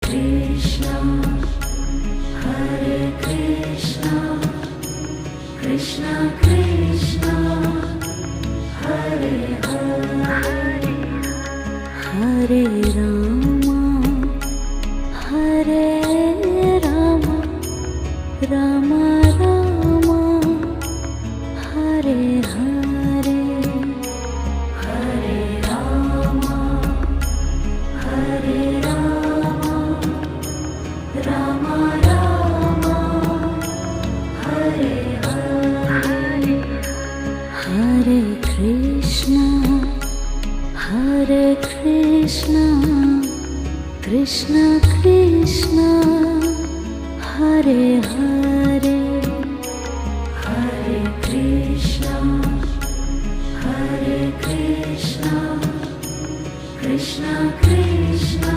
Krishna, Hare Krishna, Krishna Krishna, Hare Hare, Hare Rama, Hare Rama, Rama Rama, Hare Hare, Hare Rama, Hare Rama, Rama Rama, Hare Hare, Hare Krishna, Hare Krishna, Krishna Krishna, Hare Hare, Hare Krishna, Hare Krishna, Krishna Krishna,